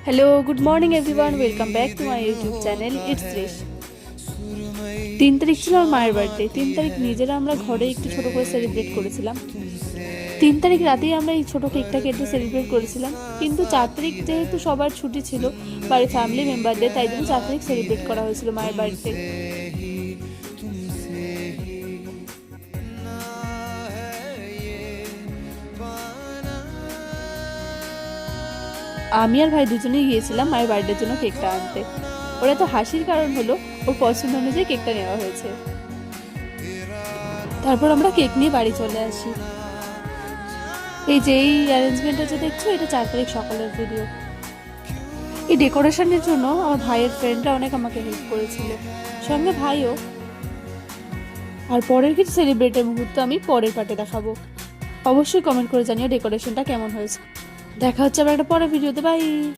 Hello, good morning everyone, welcome back to my YouTube channel it's Rish. 3 তারিখ ছিল আমার মায়ের বার্থডে। 3 তারিখ নিজেরা আমরা ঘরে একটু ছোট করে সেলিব্রেট করেছিলাম। 3 তারিখ রাতেই আমরা এই ছোট কেকটা কেটে সেলিব্রেট করেছিলাম, কিন্তু 4 তারিখ যেহেতু সবার ছুটি ছিল বাড়ির ফ্যামিলি মেম্বারদের, তাই জন্য 4 তারিখ সেলিব্রেট করা হয়েছিল মায়ের বার্থডে। আমি আর ভাই দুজনেই গিয়েছিলাম মায়ের বার্থডের জন্য কেকটা আনতে। ওরা তো হাসির কারণ হলো ওর পছন্দ অনুযায়ী কেকটা নেওয়া হয়েছে। তারপর আমরা কেক নিয়ে বাড়ি চলে আসি। এই যে এই অ্যারেঞ্জমেন্টটা যে দেখছো, এটা 4 তারিখ সকালের ভিডিও। এই ডেকোরেশনের জন্য আমার ভাইয়ের ফ্রেন্ডরা অনেক আমাকে হেল্প করেছিল, সঙ্গে ভাইও। আর পরের কিছু সেলিব্রেটের মুহূর্ত আমি পরের পার্টে দেখাবো। অবশ্যই কমেন্ট করে জানিও ডেকোরেশনটা কেমন হয়েছে। দেখা হচ্ছে আবার একটা পরের ভিডিওতে। বাই।